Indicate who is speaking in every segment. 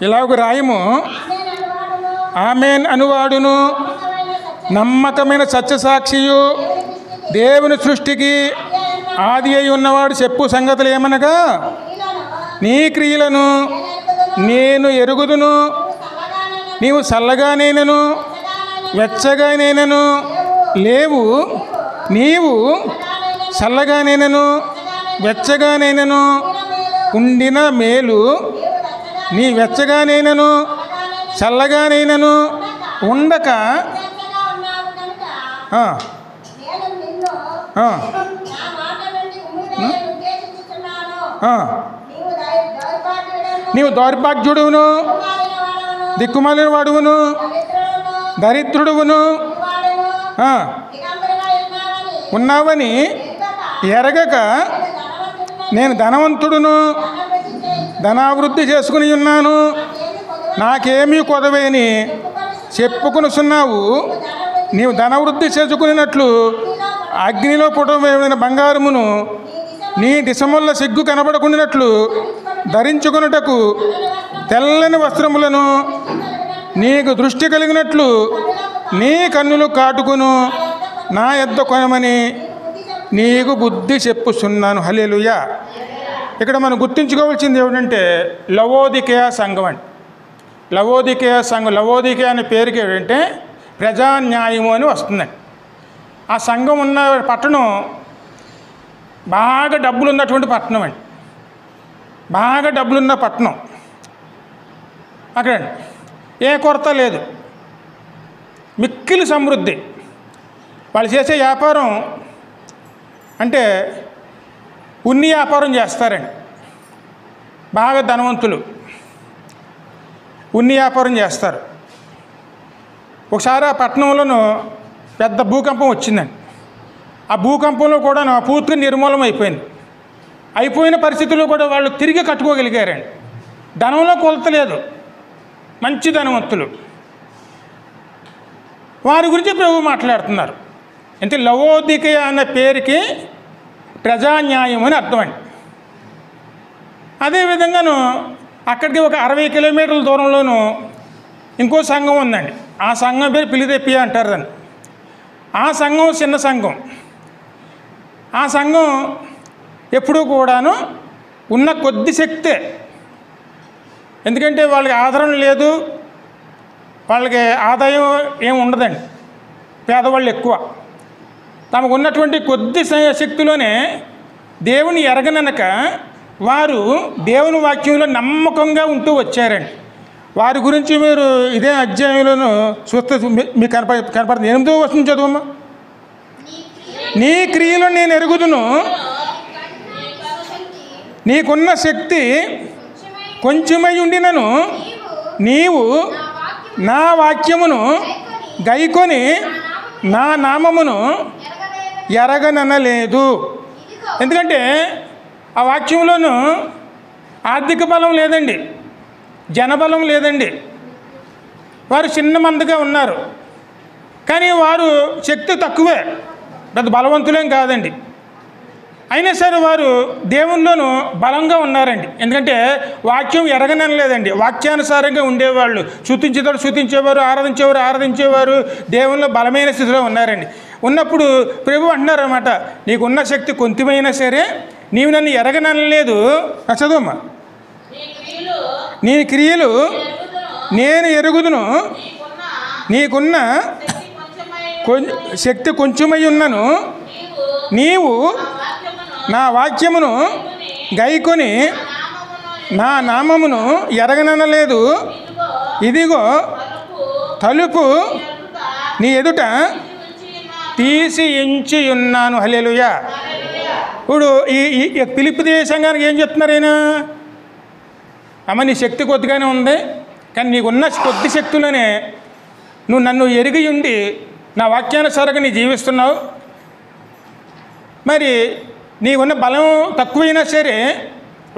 Speaker 1: ఇలాగ రాయము. ఆమేన్ అనువాడును నమ్మకమైన సత్యసాక్షియు దేవుని సృష్టికి ఆది అయి ఉన్నవాడు చెప్పు సంగతులు ఏమనగా, నీ క్రియలను నేను ఎరుగుదును, నీవు చల్లగానేనను వెచ్చగానేనను లేవు, నీవు చల్లగానేనను వెచ్చగానేనను ఉండిన మేలు, నీ వెచ్చగానేనను చల్లగానేనను ఉండక నీవు దౌర్భాగ్యుడువును దిక్కుమాలిన వాడువును దరిద్రుడువును ఉన్నావని ఎరగక నేను ధనవంతుడును ధనావృద్ధి చేసుకుని ఉన్నాను, నాకేమీ కొదవేని చెప్పుకొనుచున్నావు. నీవు ధనవృద్ధి చేసుకున్నట్లు అగ్నిలో పుటమైన బంగారమును నీ దిశముల సిగ్గు కనబడుకున్నట్లు ధరించుకున్నటకు తెల్లని వస్త్రములను నీకు దృష్టి కలిగినట్లు నీ కన్నులు కాటుకును నా యొద్ద కొనమని నీకు బుద్ధి చెప్పుచున్నాను. హల్లెలూయా. ఇక్కడ మనం గుర్తుంచుకోవాల్సింది ఏమిటంటే లవోదికేయ సంఘం అండి. లవోదికేయ సంఘం, లవోదికేయ అనే పేరుకి ఏంటంటే ప్రజాన్యాయము అని వస్తుందండి. ఆ సంఘం ఉన్న పట్టణం బాగా డబ్బులు ఉన్నటువంటి పట్టణం అండి. బాగా డబ్బులున్న పట్టణం అక్కడండి. ఏ కొరత లేదు, మిక్కిలి సమృద్ధి. వాళ్ళు చేసే వ్యాపారం అంటే ఉన్ని వ్యాపారం చేస్తారండి. బాగా ధనవంతులు ఉన్ని వ్యాపారం చేస్తారు. ఒకసారి ఆ పట్టణంలోనూ పెద్ద భూకంపం వచ్చిందండి. ఆ భూకంపంలో కూడా పూర్తిగా నిర్మూలం అయిపోయింది. అయిపోయిన పరిస్థితుల్లో కూడా వాళ్ళు తిరిగి కట్టుకోగలిగారండి. ధనంలో కొలత లేదు, మంచి ధనవంతులు. వారి గురించి ప్రభు మాట్లాడుతున్నారు. అంటే లవోదికేయ అన్న పేరుకి ప్రజాన్యాయం అని అర్థం అండి. అదేవిధంగాను అక్కడికి ఒక 60 కిలోమీటర్ల దూరంలోనూ ఇంకో సంఘం ఉందండి. ఆ సంఘం పేరు ఫిలదెల్ఫియా అంటారు దాన్ని. ఆ సంఘం చిన్న సంఘం. ఆ సంఘం ఎప్పుడూ కూడాను ఉన్న కొద్ది శక్తే. ఎందుకంటే వాళ్ళకి ఆదరణ లేదు, వాళ్ళకి ఆదాయం ఏమి ఉండదండి. పేదవాళ్ళు ఎక్కువ. తమకు ఉన్నటువంటి కొద్ది శక్తిలోనే దేవుని ఎరగననక వారు దేవుని వాక్యంలో నమ్మకంగా ఉంటూ వచ్చారండి. వారి గురించి మీరు ఇదే అధ్యాయంలోనూ చూస్తే మీకు కనపడుతుంది. 8వ వచనం చదువమ్మా. నీ క్రియలు నేను ఎరుగుదును, నీకున్న శక్తి కొంచెమై ఉండినను నీవు నా వాక్యమును గైకొని నా నామమును ఎరగననలేదు. ఎందుకంటే ఆ వాక్యంలోనూ ఆర్థిక బలం లేదండి, జనబలం లేదండి. వారు చిన్న మందిగా ఉన్నారు, కానీ వారు శక్తి తక్కువే, పెద్ద బలవంతులేం కాదండి. అయినా సరే వారు దేవునిలోనూ బలంగా ఉన్నారండి. ఎందుకంటే వాక్యం ఎరగనలేదండి, వాక్యానుసారంగా ఉండేవాళ్ళు. శుతించేవారు శుతించేవారు, ఆరాధించేవారు ఆరాధించేవారు, దేవునిలో బలమైన స్థితిలో ఉన్నారండి. ఉన్నప్పుడు ప్రభు అంటున్నారు అన్నమాట, నీకున్న శక్తి కొంచెమైనా సరే నీవు నన్ను ఎరగనలేదు. చదువమ్మా. నీ క్రియలు నేను ఎరుగుదును, నీకున్న శక్తి కొంచెమై ఉన్నను నీవు నా వాక్యమును గైకొని నా నామమును ఎరగననలేదు. ఇదిగో తలుపు నీ ఎదుట తీసి ఉంచి ఉన్నాను. హల్లెలూయా. ఇప్పుడు ఈ ఫిలిప్పీ దేశానికి ఏం చెప్తున్నారు ఆయన? అమ్మ, నీ శక్తి కొద్దిగానే ఉంది, కానీ నీకున్న కొద్ది శక్తులనే నువ్వు నన్ను ఎరిగి ఉండి నా వాక్యానుసారంగా నీ జీవిస్తున్నావు. మరి నీకున్న బలం తక్కువైనా సరే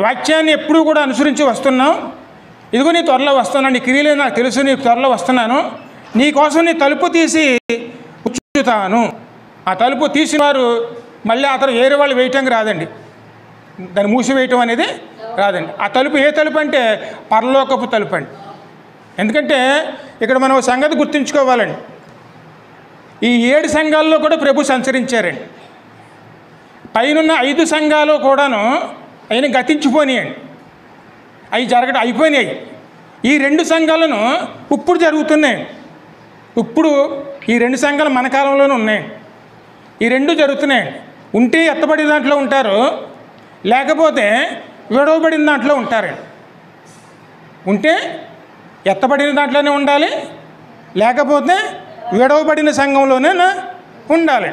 Speaker 1: వాక్యాన్ని ఎప్పుడూ కూడా అనుసరించి వస్తున్నావు. ఇదిగో నీ త్వరలో వస్తున్నాను, నీ క్రియలు నాకు తెలుసు, నీ త్వరలో వస్తున్నాను, నీకోసం నీ తలుపు తీసి ఉంచుతాను. ఆ తలుపు తీసిన వారు మళ్ళీ అతను వేరే వాళ్ళు వేయటానికి రాదండి, దాన్ని మూసివేయటం అనేది రాదండి. ఆ తలుపు ఏ తలుపు అంటే పరలోకపు తలుపు అండి. ఎందుకంటే ఇక్కడ మనం సంగతి గుర్తుంచుకోవాలండి. ఈ 7 సంఘాల్లో కూడా ప్రభు సంచరించారండి. పైనున్న 5 సంఘాలు కూడాను ఆయన గతించిపోయినాయండి. అవి అయిపోయినాయి. ఈ 2 సంఘాలను ఇప్పుడు జరుగుతున్నాయండి. ఇప్పుడు ఈ 2 సంఘాలు మన కాలంలోనే ఉన్నాయండి. ఈ 2 జరుగుతున్నాయండి. ఉంటే ఎత్తబడిన దాంట్లో ఉంటారు, లేకపోతే విడవబడిన దాంట్లో ఉంటారండి. ఉంటే ఎత్తబడిన దాంట్లోనే ఉండాలి, లేకపోతే విడవబడిన సంఘంలోనే ఉండాలి.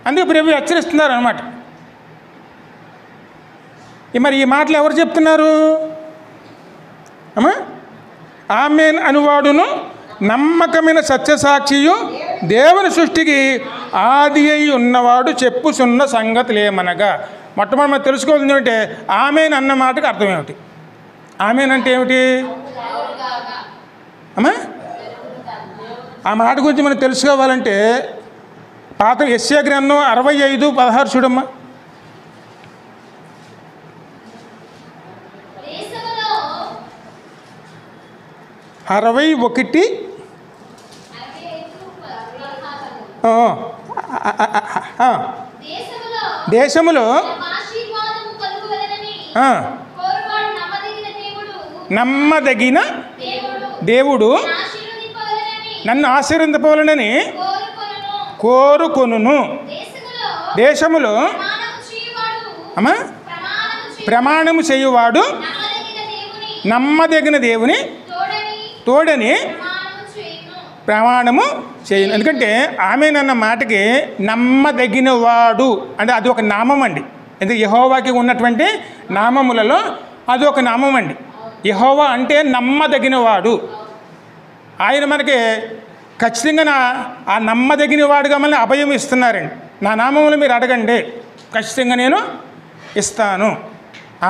Speaker 1: అందుకే ప్రభు హెచ్చరిస్తున్నారు అన్నమాట. మరి ఈ మాటలు ఎవరు చెప్తున్నారు? అమ్మా, ఆమేన్ అనువాడును నమ్మకమైన సత్యసాక్షియు దేవుని సృష్టికి ఆది అయి ఉన్నవాడు చెప్పుచున్న సంగతులేమనగా. మొట్టమొదటి మనం తెలుసుకోవాల్సింది ఏంటంటే ఆమేన్ అన్న మాటకు అర్థం ఏమిటి? ఆమేన్ అంటే ఏమిటి అమ్మా? ఆ మాట గురించి మనం తెలుసుకోవాలంటే పాత యెషయా గ్రంథం 65:16 చూడమ్మా. 61 దేశములో నమ్మదగిన దేవుడు నన్ను ఆశీర్వదింపవలెనని కోరుకొనును. దేశములో అమ్మా ప్రమాణము చేయువాడు నమ్మదగిన దేవుని తోడని ప్రమాణము చేయను. ఎందుకంటే ఆమేనన్న మాటకి నమ్మదగిన వాడు అంటే అది ఒక నామం అండి. ఎందుకంటే యెహోవాకి ఉన్నటువంటి నామములలో అది ఒక నామం అండి. యెహోవా అంటే నమ్మదగిన వాడు. ఆయన మనకి ఖచ్చితంగా ఆ నమ్మదగిన వాడుగా మనల్ని అభయం ఇస్తున్నారండి. నా నామములు మీరు అడగండి, ఖచ్చితంగా నేను ఇస్తాను.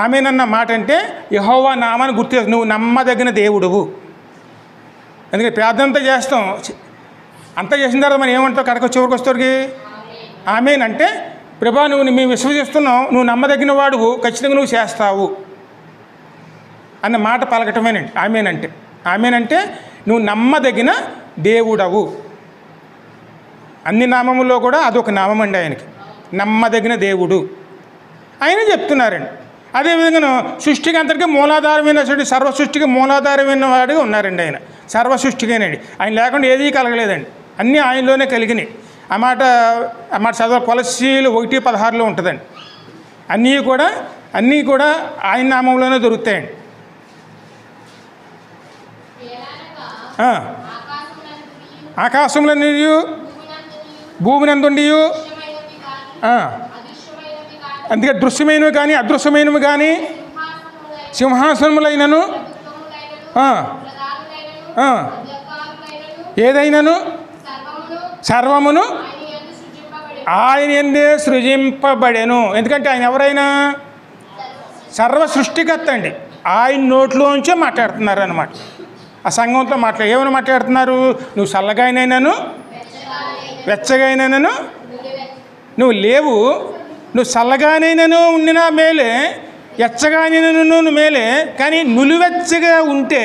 Speaker 1: ఆమేనన్న మాట అంటే యెహోవా నామాన్ని గుర్తు, నువ్వు నమ్మదగిన దేవుడువు. ఎందుకంటే ప్రార్థనంతా చేస్తాం, అంతా చేసిన తర్వాత మనం ఏమంటావు? చివరికి వస్తానికి ఆమేన్ అంటే ప్రభా నువ్వు మేము విశ్వసిస్తున్నావు, నువ్వు నమ్మదగిన వాడువు, ఖచ్చితంగా నువ్వు చేస్తావు అన్న మాట పలకటమేనండి ఆమేన్ అంటే. ఆమేన్ అంటే నువ్వు నమ్మదగిన దేవుడవు. అన్ని నామముల్లో కూడా అదొక నామం అండి ఆయనకి, నమ్మదగిన దేవుడు ఆయన చెప్తున్నారండి. అదేవిధంగా సృష్టికి అంతటికీ మూలాధారమైన సర్వ సృష్టికి మూలాధారమైన వాడిగా ఉన్నారండి ఆయన. సర్వ సృష్టికేనండి, ఆయన లేకుండా ఏదీ కలగలేదండి, అన్నీ ఆయనలోనే కలిగినాయి. ఆ మాట చదవ కొలస్సీలు 1:16 ఉంటుందండి. అన్నీ కూడా ఆయన నామంలోనే దొరుకుతాయండి. ఆకాశంలో నీయు భూమినందుండియు అందుకే దృశ్యమైనవి కానీ అదృశ్యమైనవి కానీ సింహాసనములైనను ఏదైనాను సర్వమును ఆయన యందే సృజింపబడెను. ఎందుకంటే ఆయన ఎవరైనా సర్వ సృష్టికర్త అండి. ఆయన నోట్లోంచే మాట్లాడుతున్నారు అన్నమాట. ఆ సంఘంతో ఏమైనా మాట్లాడుతున్నారు? నువ్వు చల్లగానైనాను వెచ్చగానైనాను నువ్వు లేవు, నువ్వు చల్లగానైనాను ఉండినా మేలే, ఎచ్చగానైనాను మేలే, కానీ నులివెచ్చగా ఉంటే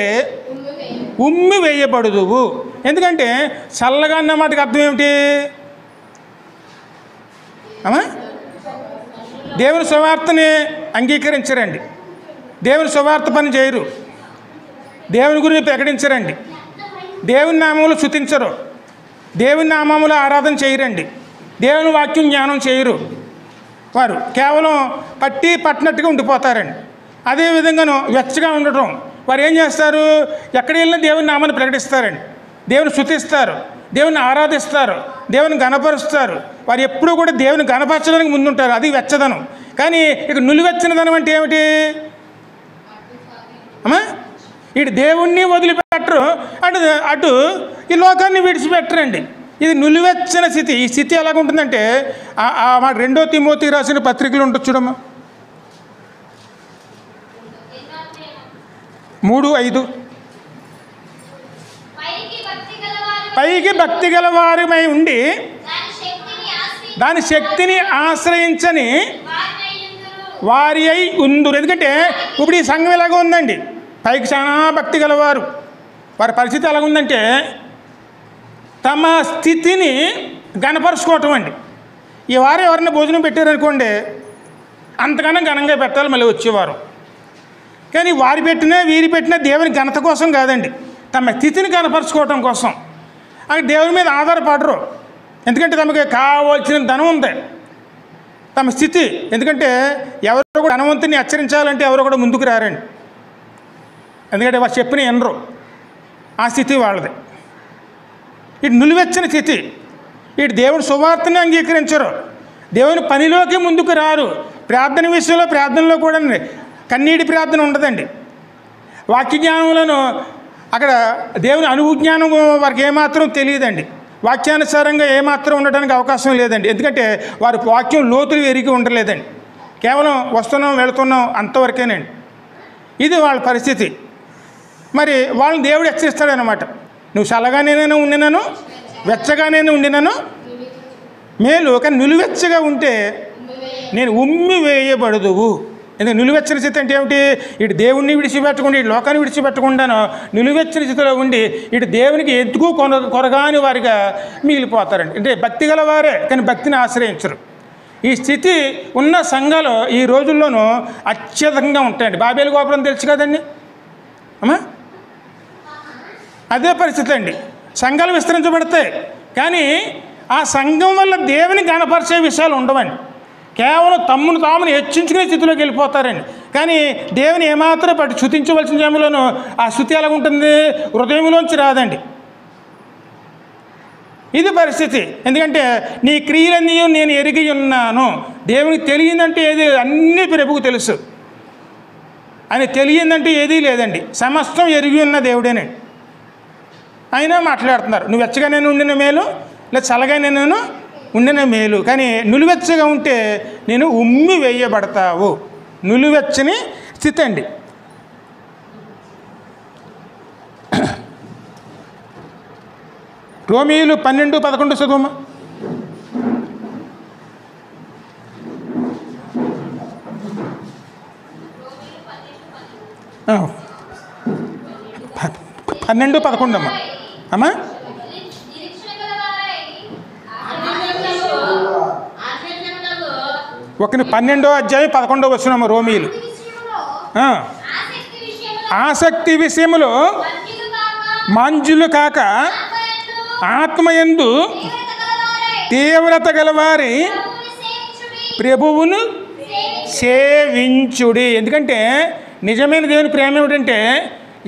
Speaker 1: ఉమ్మి వేయబడుదువు. ఎందుకంటే చల్లగా అన్న మాటకి అర్థం ఏమిటి అమ్మా? దేవుని సువార్తని అంగీకరించరండి, దేవుని సువార్త పని చేయరు, దేవుని గురించి ప్రకటించరండి, దేవుని నామములు స్తుతించరు, దేవుని నామములు ఆరాధన చేయరండి, దేవుని వాక్యం జ్ఞానం చేయరు. వారు కేవలం పట్టినట్టుగా ఉండిపోతారండి. అదేవిధంగాను వెచ్చగా ఉండటం, వారు ఏం చేస్తారు? ఎక్కడ వెళ్ళినా దేవుని నామాన్ని ప్రకటిస్తారండి, దేవుని స్తుతిస్తారు, దేవుని ఆరాధిస్తారు, దేవుని గణపరుస్తారు. వారు ఎప్పుడూ కూడా దేవుని గణపరచడానికి ముందుంటారు. అది వెచ్చదనం. కానీ ఇక నులివెచ్చనిదనం అంటే ఏమిటి అమ్మా? ఇటు దేవుణ్ణి వదిలిపెట్టరు, అటు ఈ లోకాన్ని విడిచిపెట్టరండి. ఇది నులివెచ్చని స్థితి. ఈ స్థితి ఎలాగుంటుందంటే మా 2 తిమోతి రాసిన పత్రికలు ఉంటుంది చూడమ్మా, 3:5. పైకి భక్తి గల వారిమై ఉండి దాని శక్తిని ఆశ్రయించని వారి అయి ఉందురు. ఎందుకంటే ఇప్పుడు ఈ సంఘం ఎలాగ ఉందండి, పైకి చాలా భక్తి గలవారు, వారి పరిస్థితి ఎలాగుందంటే తమ స్థితిని ఘనపరుచుకోవటం అండి. ఈ వారం ఎవరైనా భోజనం పెట్టారనుకోండి, అంతకన్నా ఘనంగా పెట్టాలి మళ్ళీ వచ్చేవారు. కానీ వారి పెట్టినా వీరి పెట్టినా దేవుని ఘనత కోసం కాదండి, తమ స్థితిని కనపరుచుకోవటం కోసం. అక్కడ దేవుని మీద ఆధారపడరు, ఎందుకంటే తమకి కావాల్సిన ధనం ఉంది, తమ స్థితి. ఎందుకంటే ఎవరో కూడా ధనవంతుని హెచ్చరించాలంటే ఎవరో కూడా ముందుకు రారండి, ఎందుకంటే వారు చెప్పిన ఎనరు, ఆ స్థితి వాళ్ళది. ఇటు నిలువెచ్చని స్థితి, ఇటు దేవుని సువార్తని అంగీకరించరు, దేవుని పనిలోకి ముందుకు రారు. ప్రార్థన విషయంలో, ప్రార్థనలో కూడా కన్నీటి ప్రార్థన ఉండదండి. వాక్య జ్ఞానంలోనూ అక్కడ దేవుని అనుజ్ఞానం వారికి ఏమాత్రం తెలియదండి, వాక్యానుసారంగా ఏమాత్రం ఉండడానికి అవకాశం లేదండి. ఎందుకంటే వారి వాక్యం లోతులు ఎరిగి ఉండలేదండి, కేవలం వస్తున్నాం వెళుతున్నాం అంతవరకేనండి. ఇది వాళ్ళ పరిస్థితి. మరి వాళ్ళని దేవుడు హెచ్చరిస్తాడనమాట, నువ్వు చల్లగానేనైనా ఉండినాను, వెచ్చగానే ఉండినాను మేలు, కానీ నిలువెచ్చగా ఉంటే నేను ఉమ్మి వేయబడదువు. ఎందుకంటే నిలువెచ్చని స్థితి అంటే ఏమిటి, ఇటు దేవుణ్ణి విడిచిపెట్టకుండా ఇటు లోకాన్ని విడిచిపెట్టకుండాను నిలువెచ్చని స్థితిలో ఉండి ఇటు దేవునికి ఎందుకు కొరగాని వారిగా మిగిలిపోతారండి. అంటే భక్తి గలవారే కానీ భక్తిని ఆశ్రయించరు. ఈ స్థితి ఉన్న సంఘాలు ఈ రోజుల్లోనూ అత్యధికంగా ఉంటాయండి. బాబేలు గోపురం తెలుసు కదండి అమ్మా, అదే పరిస్థితి అండి. సంఘాలు విస్తరించబడతాయి కానీ ఆ సంఘం వల్ల దేవుని గణపరిచే విషయాలు ఉండవండి, కేవలం తమ్మును తామును హెచ్చించుకునే స్థితిలోకి వెళ్ళిపోతారండి. కానీ దేవుని ఏమాత్రం పట్టి స్తుతించవలసిన సమయంలోనూ ఆ స్తుతి ఎలా ఉంటుంది, హృదయంలోంచి రాదండి. ఇది పరిస్థితి. ఎందుకంటే నీ క్రియలన్నీ నేను ఎరిగి ఉన్నాను, దేవునికి తెలియదంటే ఏది, అన్నీ ప్రభువుకు తెలుసు, అని తెలియదంటే ఏదీ లేదండి, సమస్తం ఎరిగి ఉన్న దేవుడేనండి. అయినా మాట్లాడుతున్నారు, నువ్వు వెచ్చగానే ఉండిన మేలు, లేదా చల్లగానే నేను ఉండిన మేలు, కానీ నులివెచ్చగా ఉంటే నేను ఉమ్మి వేయబడతావు. నులివెచ్చని స్థితి అండి. రోమీయులు 12:11 చదువుమా. ఆ, 12:11 అమ్మా. అమ్మా 12వ అధ్యాయం 11వ వచనం రోమీయులు. ఆసక్తి విషయములో మంజులు కాక ఆత్మయందు తీవ్రత గలవారి ప్రభువును సేవించుడి. ఎందుకంటే నిజమైన దేవుని ప్రేమ ఏమిటంటే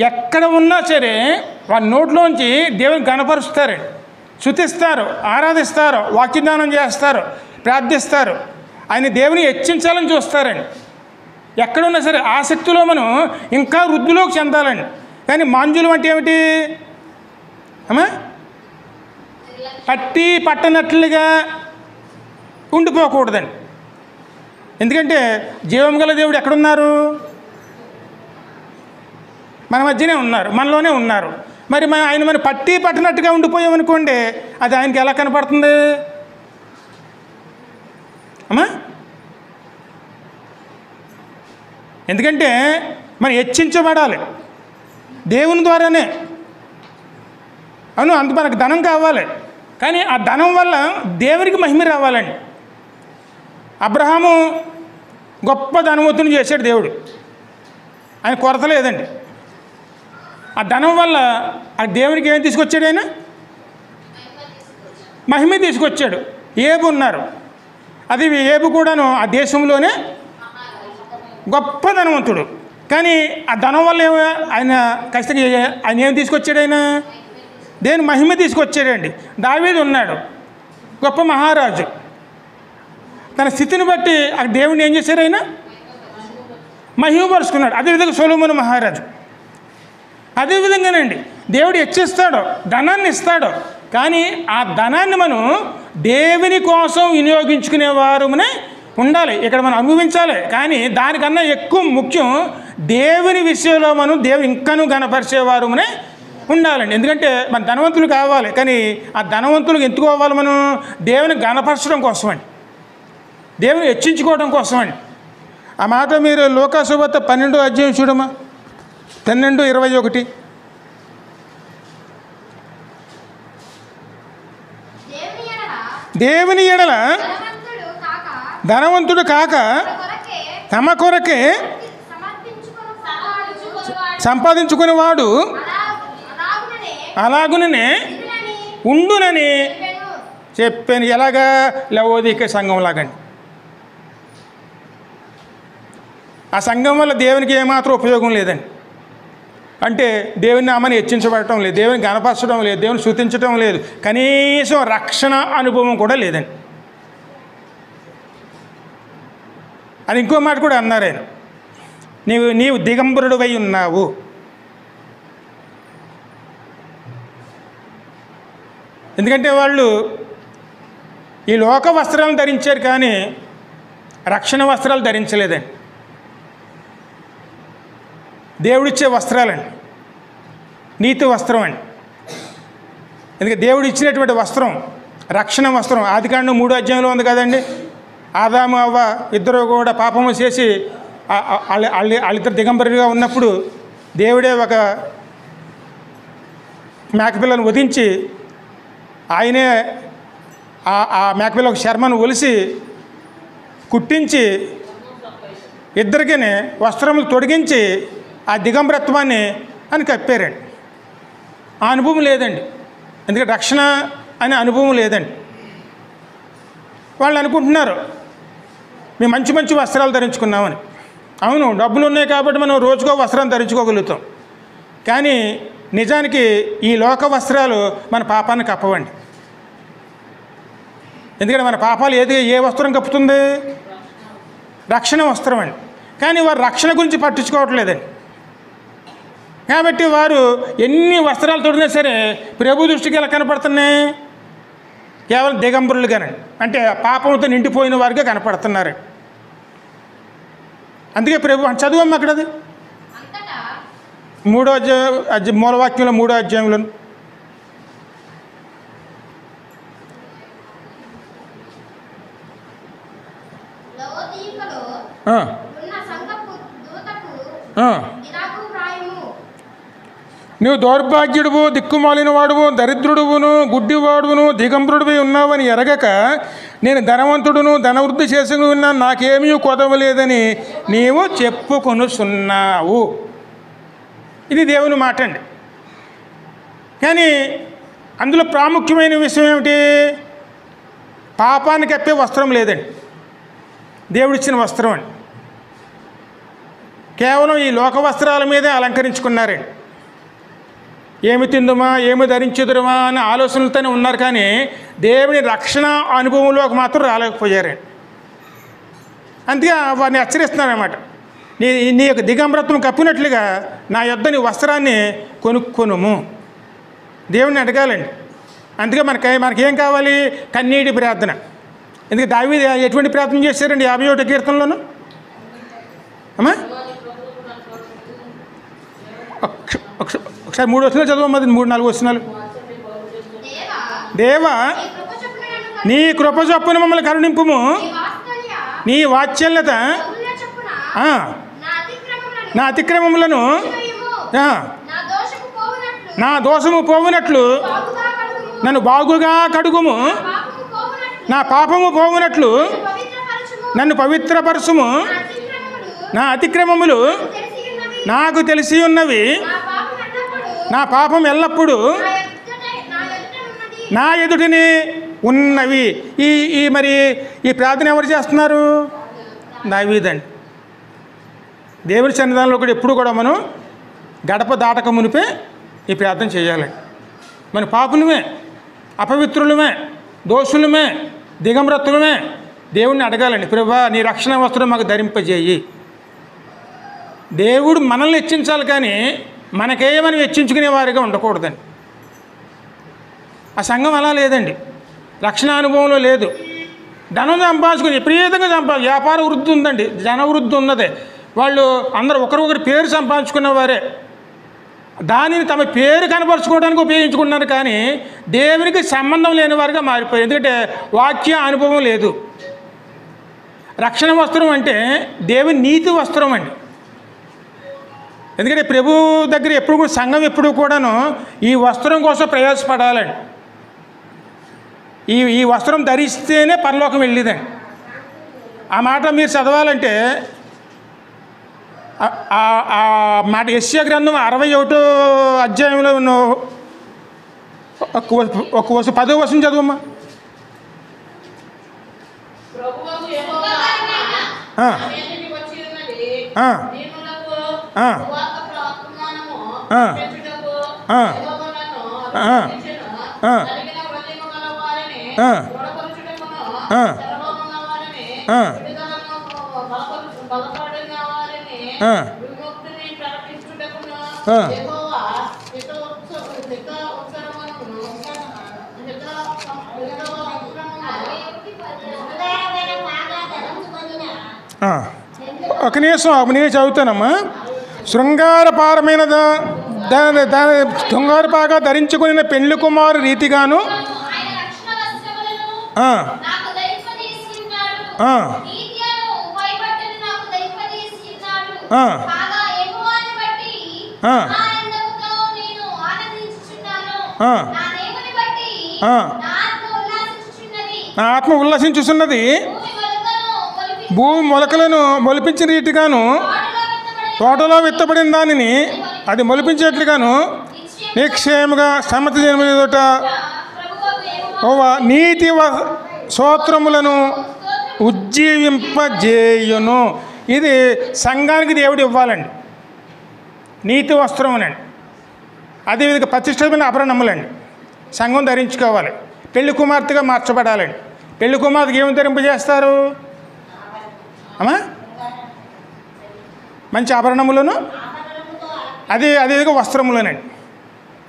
Speaker 1: ఎక్కడ ఉన్నా సరే వారి నోట్లోంచి దేవుని గణపరుస్తారు, స్తుతిస్తారు, ఆరాధిస్తారు, వాక్యదానం చేస్తారు, ప్రార్థిస్తారు, ఆయన దేవుని హెచ్చించాలని చూస్తారండి. ఎక్కడున్నా సరే ఆసక్తిలో మనం ఇంకా వృద్ధిలోకి చెందాలండి. కానీ మాంజులు అంటే ఏమిటి అమ్మా, పట్టి పట్టనట్లుగా ఉండిపోకూడదండి. ఎందుకంటే జీవం గల దేవుడు ఎక్కడున్నారు, మన మధ్యనే ఉన్నారు, మనలోనే ఉన్నారు. మరి ఆయన మన పట్టి పట్టనట్టుగా ఉండిపోయామనుకోండి, అది ఆయనకి ఎలా కనపడుతుంది అమ్మా? ఎందుకంటే మనం హెచ్చించబడాలి దేవుని ద్వారానే. అవును, అంత మనకు ధనం కావాలి, కానీ ఆ ధనం వల్ల దేవునికి మహిమ రావాలండి. అబ్రహాము గొప్ప ధనవంతుని చేశాడు దేవుడు, ఆయన కొరత లేదండి. ఆ ధనం వల్ల ఆ దేవునికి ఏం తీసుకొచ్చాడు, ఆయన మహిమ తీసుకొచ్చాడు. ఏబు ఉన్నారు, అది ఏబు కూడాను ఆ దేశంలోనే గొప్ప ధనవంతుడు. కానీ ఆ ధనం వల్ల ఆయన ఖచ్చితంగా ఆయన ఏం తీసుకొచ్చాడు, ఆయన దేని మహిమ తీసుకొచ్చాడండి. దావీదు ఉన్నాడు, గొప్ప మహారాజు, తన స్థితిని బట్టి ఆ దేవుడిని ఏం చేశారు, ఆయన మహిమపరుచుకున్నాడు. అదేవిధంగా సొలొమోను మహారాజు. అదేవిధంగానండి దేవుడు హెచ్చిస్తాడు, ధనాన్ని ఇస్తాడు, కానీ ఆ ధనాన్ని మనం దేవుని కోసం వినియోగించుకునేవారునే ఉండాలి. ఇక్కడ మనం అనుభవించాలి, కానీ దానికన్నా ఎక్కువ ముఖ్యం దేవుని విషయంలో మనం దేవుని ఇంకాను గణపరిచేవారునే ఉండాలండి. ఎందుకంటే మన ధనవంతులు కావాలి, కానీ ఆ ధనవంతులకు ఎందుకు అవ్వాలి, మనం దేవుని గణపరచడం కోసమండి, దేవుని హెచ్చించుకోవడం కోసమండి. ఆ మాట మీరు లూకా సువార్త 12వ అధ్యాయం చూడమ్మా, 12:21. దేవుని ఎడల ధనవంతుడు కాక తమ కొరకే సంపాదించుకునేవాడు అలాగుననే ఉండునని చెప్పాను. ఎలాగా? లవోదిక సంఘం లాగండి. ఆ సంఘం వల్ల దేవునికి ఏమాత్రం ఉపయోగం లేదండి. అంటే దేవుని నామాన్ని హెచ్చించబడటం లేదు, దేవుని గణపరచడం లేదు, దేవుని స్తుతించడం లేదు, కనీసం రక్షణ అనుభవం కూడా లేదండి. అది ఇంకో మాట కూడా అన్నారు ఆయన, నీవు దిగంబరుడువై ఉన్నావు. ఎందుకంటే వాళ్ళు ఈ లోక వస్త్రాలను ధరించారు కానీ రక్షణ వస్త్రాలు ధరించలేదండి. దేవుడిచ్చే వస్త్రాలండి, నీతి వస్త్రం అండి. ఎందుకంటే దేవుడు ఇచ్చినటువంటి వస్త్రం రక్షణ వస్త్రం. ఆదికాండం 3వ అధ్యాయంలో ఉంది కదండి. ఆదాము అవ్వ ఇద్దరు కూడా పాపము చేసి వాళ్ళిద్దరు దిగంబరుగా ఉన్నప్పుడు దేవుడే ఒక మేకపిల్లను వధించి ఆయనే ఆ మేకపిల్ల చర్మను ఒలిసి కుట్టించి ఇద్దరికీ వస్త్రములు తొడిగించి ఆ దిగంబరత్వాన్ని అని కప్పారండి. ఆ అనుభవం లేదండి, ఎందుకంటే రక్షణ అనే అనుభవం లేదండి. వాళ్ళు అనుకుంటున్నారు మేము మంచి మంచి వస్త్రాలు ధరించుకున్నామని. అవును, డబ్బులు ఉన్నాయి కాబట్టి మనం రోజుకో వస్త్రం ధరించుకోగలుగుతాం. కానీ నిజానికి ఈ లోక వస్త్రాలు మన పాపాన్ని కప్పవండి. ఎందుకంటే మన పాపాలు ఏ వస్త్రం కప్పుతుంది? రక్షణ వస్త్రం అండి. కానీ వారు రక్షణ గురించి పట్టించుకోవట్లేదండి. కాబట్టి వారు ఎన్ని వస్త్రాలు తొడిగినా సరే ప్రభు దృష్టికి ఎలా కనపడుతున్నాయి? కేవలం దిగంబరులుగానండి, అంటే పాపంతో నిండిపోయిన వారిగా కనపడుతున్నారు. అందుకే ప్రభు చదువమ్మ అక్కడది 3వ అధ్యాయం మూలవాక్యంలో 3వ అధ్యాయంలో నువ్వు దౌర్భాగ్యుడువు, దిక్కుమాలిన వాడువు, దరిద్రుడువును, గుడ్డివాడువును, దిగంబరుడివి ఉన్నావని ఎరగక నేను ధనవంతుడును, ధనవృద్ధి చేసి ఉన్నా, నాకేమీ కొదవలేదని నీవు చెప్పుకొనుచున్నావు. ఇది దేవుని మాట అండి. కానీ అందులో ప్రాముఖ్యమైన విషయం ఏమిటి? పాపానికి కప్పే వస్త్రం లేదండి, దేవుడిచ్చిన వస్త్రం అండి. కేవలం ఈ లోక వస్త్రాల మీదే అలంకరించుకున్నారండి. ఏమి తిందుమా, ఏమి ధరించుదుమా అనే ఆలోచనలతోనే ఉన్నారు, కానీ దేవుని రక్షణ అనుభవంలోకి మాత్రం రాలేకపోయారండి. అందుకే వారిని హెచ్చరిస్తున్నారన్నమాట. నీ యొక్క దిగంబరత్వం కప్పినట్లుగా నా యొద్ద నీ వస్త్రాన్ని కొనుక్కొనుము. దేవుని అడగాలండి. అందుకే మనకేం కావాలి? కన్నీటి ప్రార్థన. ఎందుకంటే దావీదు ఎటువంటి ప్రార్థన చేశారండి 51వ కీర్తనలోను? అమ్మా ఒకసారి 3 వచనాలు చదవమ్మది, 3-4 వచనాలు. దేవా నీ కృప చొప్పున మమ్మల్ని కరుణింపుము, నీ వాత్సల్యత నా అతిక్రమములను నా దోషము పోవునట్లు నన్ను బాగుగా కడుగుము, నా పాపము పోవునట్లు నన్ను పవిత్రపరచుము. నా అతిక్రమములు నాకు తెలిసి ఉన్నవి, నా పాపం ఎల్లప్పుడూ నా ఎదుటిని ఉన్నవి. మరి ఈ ప్రార్థన ఎవరు చేస్తున్నారు? దావీదండి. దేవుని సన్నిధానంలో కూడా ఎప్పుడు కూడా మనం గడప దాటక మునిపే ఈ ప్రార్థన చేయాలి. మన పాపులమే, అపవిత్రులమే, దోషులమే, దిగంబరత్తులమే దేవుణ్ణి అడగాలండి. ప్రభువా నీ రక్షణ వస్త్రం మాకు ధరింపజేయి. దేవుడు మనల్ని హెచ్చించాలి, కానీ మనకేమని హెచ్చించుకునే వారిగా ఉండకూడదండి. ఆ సంఘం అలా లేదండి, రక్షణ అనుభవంలో లేదు. ధనం సంపాదించుకుని విపరీతంగా వ్యాపార వృద్ధి ఉందండి, జన వృద్ధి ఉన్నదే. వాళ్ళు అందరూ ఒకరొకరి పేరు సంపాదించుకున్న వారే, దానిని తమ పేరు కనపరుచుకోవడానికి ఉపయోగించుకున్నారు, కానీ దేవునికి సంబంధం లేని వారిగా మారిపోయారు. ఎందుకంటే వాక్య అనుభవం లేదు. రక్షణ వస్త్రం అంటే దేవుని నీతి వస్త్రం అండి. ఎందుకంటే ప్రభు దగ్గర ఎప్పుడు కూడా సంఘం ఎప్పుడు కూడాను ఈ వస్త్రం కోసం ప్రయాసపడాలండి. ఈ వస్త్రం ధరిస్తేనే పరలోకం వెళ్ళేదండి. ఆ మాట మీరు చదవాలంటే ఆ మాట యెషయా గ్రంథం 61వ అధ్యాయంలో ఉన్న ఒక 10వ వచనం చదువమ్మా. ఒక నిమిషం నేను చదువుతానమ్మా. శృంగారపారమైన శృంగారపాగా ధరించుకుని పెళ్లి కుమారు రీతిగాను నా ఆత్మ ఉల్లాసించుచున్నది. భూమి మొలకలను మొలిపించిన రీతిగాను తోటలో విత్తబడిన దానిని అది మొలిపించేట్లుగాను నిక్షేమగా సమ్మతి జన్మట నీతి స్తోత్రములను ఉజ్జీవింపజేయును. ఇది సంఘానికి దేవుడు ఇవ్వాలండి, నీతి వస్త్రం అనండి. అదేవిధంగా ప్రతిష్టమైన ఆభరణములండి సంఘం ధరించుకోవాలి. పెళ్లి కుమార్తెగా మార్చబడాలండి. పెళ్లి కుమార్తెకి ఏమి ధరింపజేస్తారు అమ్మా? మంచి ఆభరణములను అదేవిధంగా వస్త్రములనండి.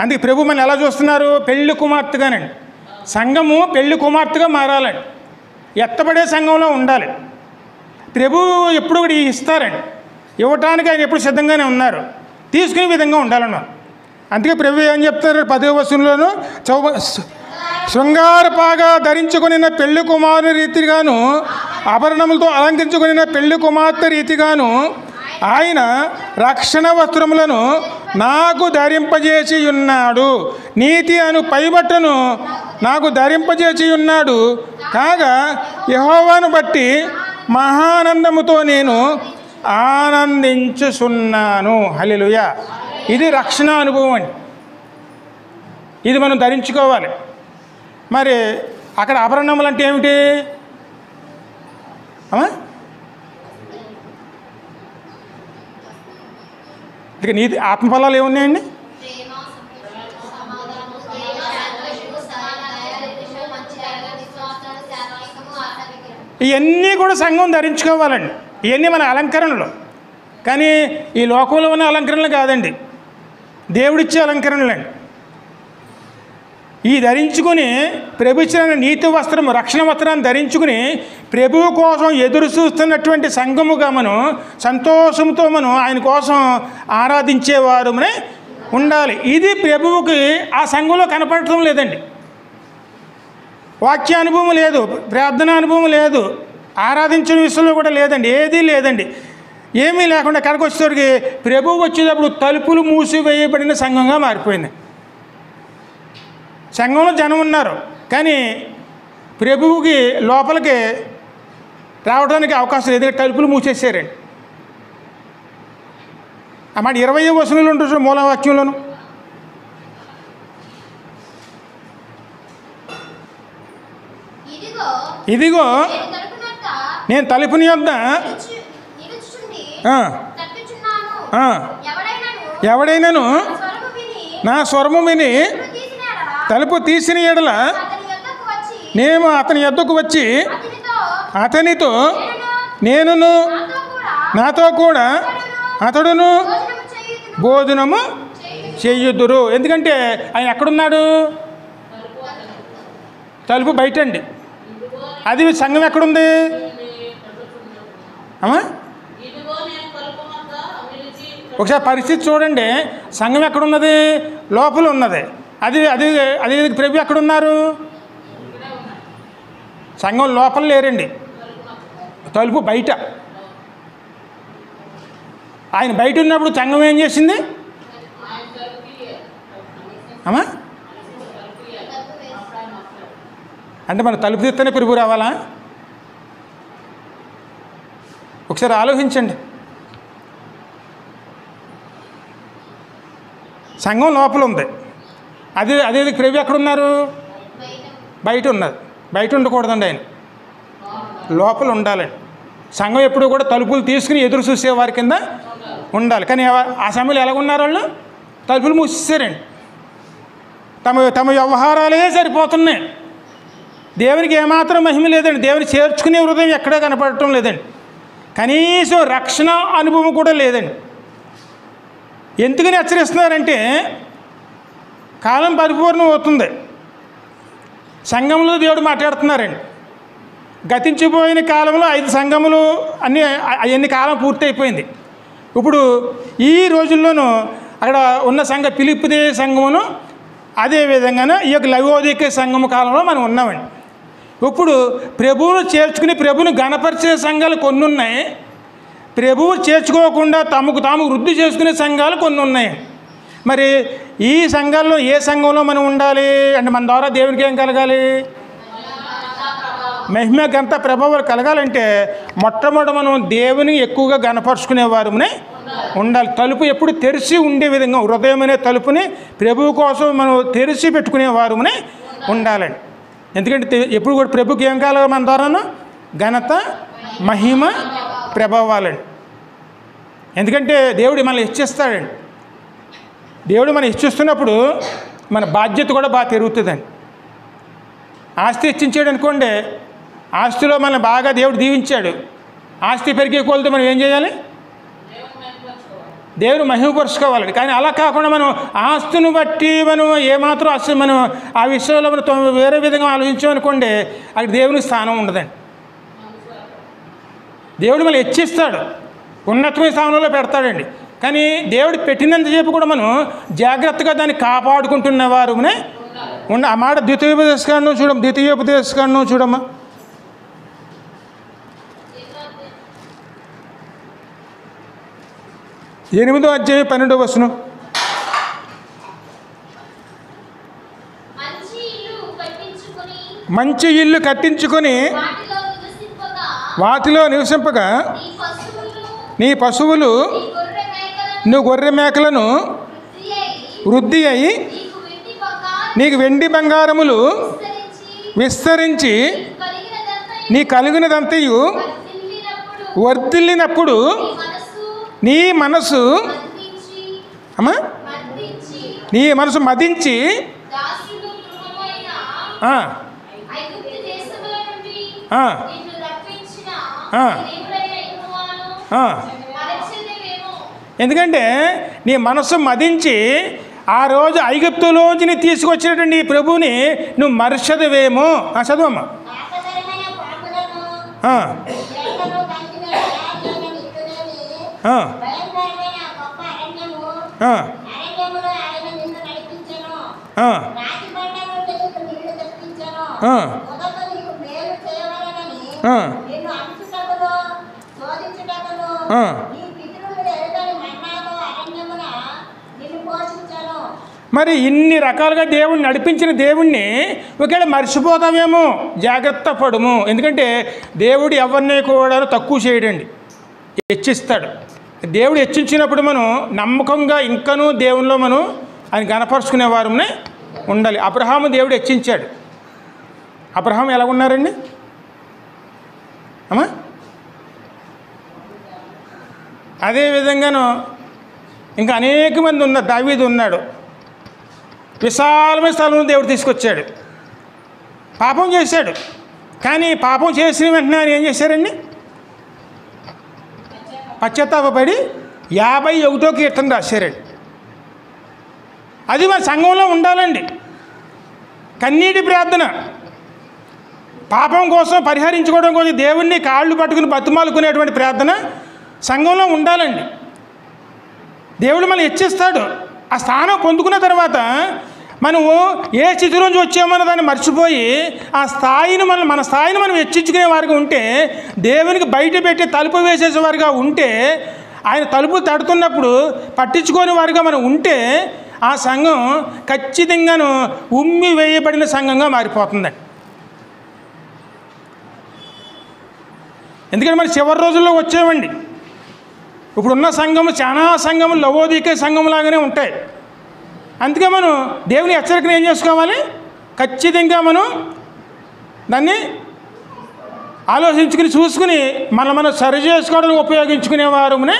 Speaker 1: అందుకే ప్రభు మనం ఎలా చూస్తున్నారు? పెళ్లి కుమార్తెగానండి. సంఘము పెళ్లి కుమార్తెగా మారాలండి. ఎత్తబడే సంఘంలో ఉండాలి. ప్రభు ఎప్పుడు కూడా ఇస్తారండి, ఇవ్వటానికి ఆయన ఎప్పుడు సిద్ధంగానే ఉన్నారు. తీసుకునే విధంగా ఉండాలన్నారు. అందుకే ప్రభు ఏం చెప్తారు 10వ వచనంలోను, శృంగారపాగా ధరించుకుని పెళ్లి కుమారుని రీతిగాను ఆభరణములతో అలంకరించుకుని పెళ్లి కుమార్తె రీతిగాను ఆయన రక్షణ వస్త్రములను నాకు ధరింపజేసి ఉన్నాడు. నీతి అను పైబట్టను నాకు ధరింపజేసి ఉన్నాడు. కాగా యెహోవాను బట్టి మహానందముతో నేను ఆనందించుచున్నాను. హల్లెలూయా. ఇది రక్షణ అనుభవం అండి. ఇది మనం ధరించుకోవాలి. మరి అక్కడ ఆభరణములు అంటే ఏమిటి అమ్మా? ఇక నీతి ఆత్మఫలాలు ఏమున్నాయండి? ఇవన్నీ కూడా సంఘం ధరించుకోవాలండి. ఇవన్నీ మన అలంకరణలు. కానీ ఈ లోకంలో ఉన్న అలంకరణలు కాదండి, దేవుడిచ్చే అలంకరణలండి. ఈ ధరించుకుని ప్రభు ఇచ్చిన నీతి వస్త్రము రక్షణ వస్త్రాన్ని ధరించుకుని ప్రభువు కోసం ఎదురు చూస్తున్నటువంటి సంఘముగా మనం సంతోషంతో మనం ఆయన కోసం ఆరాధించేవారునే ఉండాలి. ఇది ప్రభువుకి ఆ సంఘంలో కనపడటం లేదండి. వాక్య అనుభవం లేదు, ప్రార్థన అనుభవం లేదు, ఆరాధించిన విషయంలో కూడా లేదండి, ఏదీ లేదండి. ఏమీ లేకుండా ఎక్కడికి వచ్చేసరికి ప్రభువు వచ్చేటప్పుడు తలుపులు మూసివేయబడిన సంఘంగా మారిపోయింది. సంఘంలో జనం ఉన్నారు కానీ ప్రభువుకి లోపలికి రావడానికి అవకాశం లేదు, తలుపులు మూసేసారండి. ఆ మాట 20వ వచనంలో ఉంటుంది మూలవాక్యంలోను. ఇదిగో నేను తలుపుని యొద్ద ఎవడైనాను నా స్వరము విని తలుపు తీసిన ఎడల నేను అతని యొద్దకు వచ్చి అతనితో నేనును నాతో కూడా అతడును భోజనము చెయ్యుదురు. ఎందుకంటే ఆయన ఎక్కడున్నాడు? తలుపు బయట అండి. అది సంఘం ఎక్కడుంది అమ్మా? ఒకసారి పరిస్థితి చూడండి. సంఘం ఎక్కడున్నది? లోపల ఉన్నది. అది అది అది ప్రభు ఎక్కడున్నారు? సంఘం లోపల లేరండి, తలుపు బయట. ఆయన బయట ఉన్నప్పుడు సంఘం ఏం చేసింది అమ్మా? అంటే మన తలుపు తీస్తేనే ప్రభు రావాలా? ఒకసారి ఆలోచించండి. సంఘం లోపల ఉంది, అదే ప్రభు ఎక్కడున్నారు? బయట ఉన్నారు. బయట ఉండకూడదండి, ఆయన లోపల ఉండాలండి. సంఘం ఎప్పుడు కూడా తలుపులు తీసుకుని ఎదురు చూసేవారి కింద ఉండాలి. కానీ ఆ సమయంలో ఎలాగున్నారు వాళ్ళు? తలుపులు మూసేసారండి. తమ వ్యవహారాలే సరిపోతున్నాయి. దేవునికి ఏమాత్రం మహిమ లేదండి. దేవుని చేర్చుకునే హృదయం ఎక్కడా కనపడటం లేదండి. కనీసం రక్షణ అనుభవం కూడా లేదండి. ఎందుకని హెచ్చరిస్తున్నారంటే కాలం పరిపూర్ణం అవుతుంది. సంఘంలో దేవుడు మాట్లాడుతున్నారండి. గతించిపోయిన కాలంలో 5 సంఘములు అవన్నీ కాలం పూర్తి అయిపోయింది. ఇప్పుడు ఈ రోజుల్లోనూ అక్కడ ఉన్న సంఘ ఫిలిప్పీ సంఘమును, అదేవిధంగానే ఈ యొక్క లవోదికీయ సంఘము కాలంలో మనం ఉన్నామండి. ఇప్పుడు ప్రభువును చేర్చుకుని ప్రభువును గణపరిచే సంఘాలు కొన్ని ఉన్నాయి. ప్రభువు చేర్చుకోకుండా తమకు తాము వృద్ధి చేసుకునే సంఘాలు కొన్ని ఉన్నాయి. మరి ఈ సంఘాల్లో ఏ సంఘంలో మనం ఉండాలి అంటే మన ద్వారా దేవునికి ఏం కలగాలి? మహిమ ఘనత ప్రభావాలు కలగాలంటే మొట్టమొదటి మనం దేవుని ఎక్కువగా గణపరుచుకునేవారునే ఉండాలి. తలుపు ఎప్పుడు తెరిచి ఉండే విధంగా హృదయం అనే తలుపుని ప్రభువు కోసం మనం తెరిచి పెట్టుకునేవారునే ఉండాలండి. ఎందుకంటే ఎప్పుడు కూడా ప్రభుకి ఏం కావాలి? మన ద్వారాను ఘనత, మహిమ, ప్రభావాలండి. ఎందుకంటే దేవుడు మనల్ని హెచ్చిస్తాడండి. దేవుడు మనం హెచ్చిస్తున్నప్పుడు మన బాధ్యత కూడా బాగా పెరుగుతుందండి. ఆస్తి హెచ్చించాడు అనుకోండి, ఆస్తిలో మనల్ని బాగా దేవుడు దీవించాడు. ఆస్తి పెరిగే కొలతో మనం ఏం చేయాలి? దేవుని మహిమపరుచుకోవాలండి. కానీ అలా కాకుండా మనం ఆస్తిని బట్టి మనం ఏమాత్రం ఆస్తి మనం ఆ విషయంలో మనం వేరే విధంగా ఆలోచించామనుకోండి, అక్కడ దేవునికి స్థానం ఉండదండి. దేవుడు మళ్ళీ హెచ్చిస్తాడు, ఉన్నతమైన స్థానంలో పెడతాడండి. కానీ దేవుడు పెట్టినంతసేపు కూడా మనం జాగ్రత్తగా దాన్ని కాపాడుకుంటున్నవారునే ఆ మాట ద్వితీయోపదేశకాండం చూడమ్మా. 8వ అధ్యాయం 12వ వచనం. మంచి ఇల్లు కట్టించుకొని వాటిలో నివసింపగా నీ పశువులు నువ్వు గొర్రె మేకలను వృద్ధి అయి నీకు వెండి బంగారములు విస్తరించి నీ కలిగినదంతయు వర్ధిల్లినప్పుడు నీ మనసు మదించి ఎందుకంటే నీ మనసు మదించి ఆ రోజు ఐగుప్తులోంచి నీ తీసుకొచ్చినటువంటి ప్రభువుని నువ్వు మర్చిపోవేమో. చదువమ్మా. మరి ఇన్ని రకాలుగా దేవుణ్ణి నడిపించిన దేవుణ్ణి ఒకవేళ మర్చిపోతామేమో, జాగ్రత్త పడుము. ఎందుకంటే దేవుడు ఎవరిని కూడా తక్కువ చేయడండి, హెచ్చిస్తాడు. దేవుడు హెచ్చించినప్పుడు మనం నమ్మకంగా ఇంకనూ దేవునిలో మనం ఆయన గణపరుచుకునేవారమే ఉండాలి. అబ్రహాము దేవుడు హెచ్చించాడు. అబ్రహాం ఎలాగున్నారండి అమ్మా? అదేవిధంగాను ఇంకా అనేక మంది ఉన్నారు. దావీదు ఉన్నాడు. విశాలమైన స్థలం దేవుడు తీసుకొచ్చాడు. పాపం చేశాడు. కానీ పాపం చేసిన వెంటనే ఆయన ఏం చేశారండి? పశ్చాత్తాపడి 51వ కీర్తన రాశారండి. అది మన సంఘంలో ఉండాలండి. కన్నీటి ప్రార్థన, పాపం కోసం పరిహరించుకోవడం కోసం దేవుణ్ణి కాళ్ళు పట్టుకుని బతుమాలుకునేటువంటి ప్రార్థన సంఘంలో ఉండాలండి. దేవుడు మనల్ని హెచ్చిస్తాడు. ఆ స్థానం పొందుకున్న తర్వాత మనము ఏ స్థితిలోంచి వచ్చామన్న దాన్ని మర్చిపోయి ఆ స్థాయిని మన స్థాయిని మనం హెచ్చించుకునే వారిగా ఉంటే, దేవునికి బయట పెట్టి తలుపు వేసేసేవారిగా ఉంటే, ఆయన తలుపు తడుతున్నప్పుడు పట్టించుకోని వారిగా మనం ఉంటే, ఆ సంఘం ఖచ్చితంగాను ఉమ్మి వేయబడిన సంఘంగా మారిపోతుందండి. ఎందుకంటే మన చివరి రోజుల్లో వచ్చామండి. ఇప్పుడున్న సంఘము చాలా సంఘములు లవోదికే సంఘం లాగానే ఉంటాయి. అందుకే మనం దేవుని హెచ్చరికను ఏం చేసుకోవాలి? ఖచ్చితంగా మనం దాన్ని ఆలోచించుకుని చూసుకుని మనం సరి చేసుకోవడానికి ఉపయోగించుకునేవారునే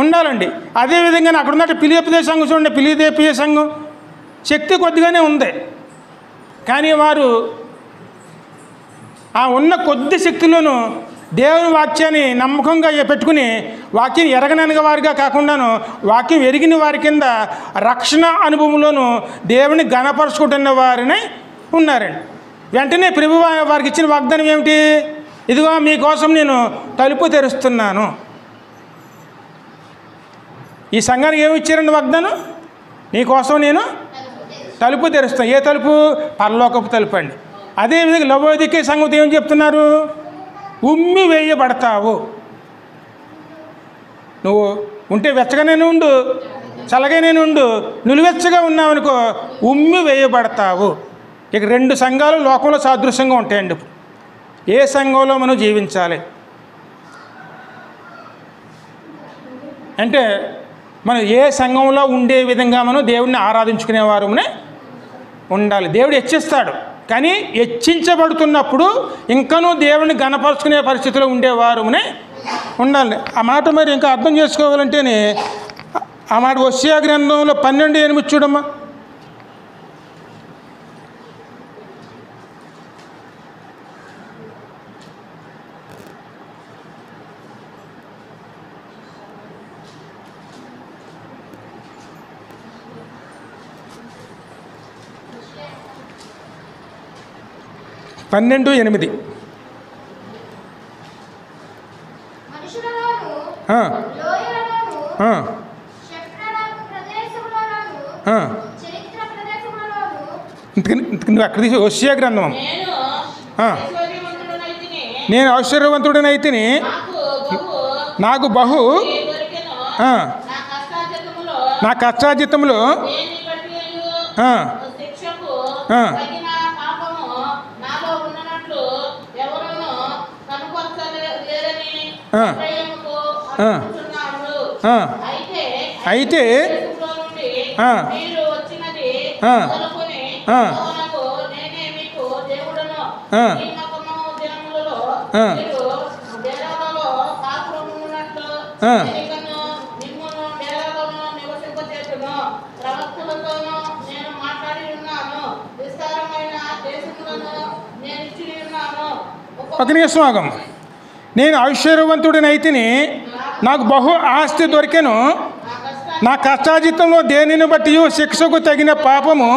Speaker 1: ఉండాలండి. అదేవిధంగా అక్కడ ఉన్నట్టు పిలియపదే సంఘం చూడండి. పిలిదేపియ సంఘం శక్తి కొద్దిగానే ఉంది, కానీ వారు ఆ ఉన్న కొద్ది శక్తిలోనూ దేవుని వాక్యాన్ని నమ్మకంగా పెట్టుకుని వాక్యం ఎరగనని వారిగా కాకుండాను వాక్యం ఎరిగిన వారి కింద రక్షణ అనుభవంలోనూ దేవుని ఘనపరుచుకుంటున్న వారిని ఉన్నారండి. వెంటనే ప్రభువు వారికి ఇచ్చిన వాగ్దానం ఏమిటి? ఇదిగో మీకోసం నేను తలుపు తెరుస్తున్నాను. ఈ సంఘానికి ఏమి ఇచ్చారండి వాగ్దానం? నీకోసం నేను తలుపు తెరుస్తాను. ఏ తలుపు? పరలోకపు తలుపు అండి. అదేవిధంగా లవోదికే సంగతి ఏమని చెప్తున్నారు? ఉమ్మి వేయబడతావు. నువ్వు ఉంటే వెచ్చగానే ఉండు, చల్లగానే ఉండు. నులివెచ్చగా ఉన్నావు అనుకో, ఉమ్మి వేయబడతావు. ఇక రెండు సంఘాలు లోకంలో సాదృశ్యంగా ఉంటాయండి. ఏ సంఘంలో మనం జీవించాలి అంటే, మనం ఏ సంఘంలో ఉండే విధంగా మనం దేవుడిని ఆరాధించుకునేవారునే ఉండాలి. దేవుడు హెచ్చిస్తాడు, కానీ హెచ్చించబడుతున్నప్పుడు ఇంకనూ దేవుని ఘనపరుచుకునే పరిస్థితిలో ఉండేవారునే ఉండాలి. ఆ మాట మరి ఇంకా అర్థం చేసుకోవాలంటేనే ఆ మాట హోషేయ గ్రంథంలో 12:8 చూడమ్మా. పన్నెండు 8 నువ్వు అక్కడ తీసి హోషేయ గ్రంథం. నేను ఐశ్వర్యవంతుడనైతిని, నాకు బహు నా కష్టాజితంలో అయితే ఒక నిమిషం ఆగమ్మ. నేను ఐశ్వర్యవంతుడినైతిని, నాకు బహు ఆస్తి దొరికెను, నా కష్టాజితంలో దేనిని బట్టి శిక్షకు తగిన పాపము.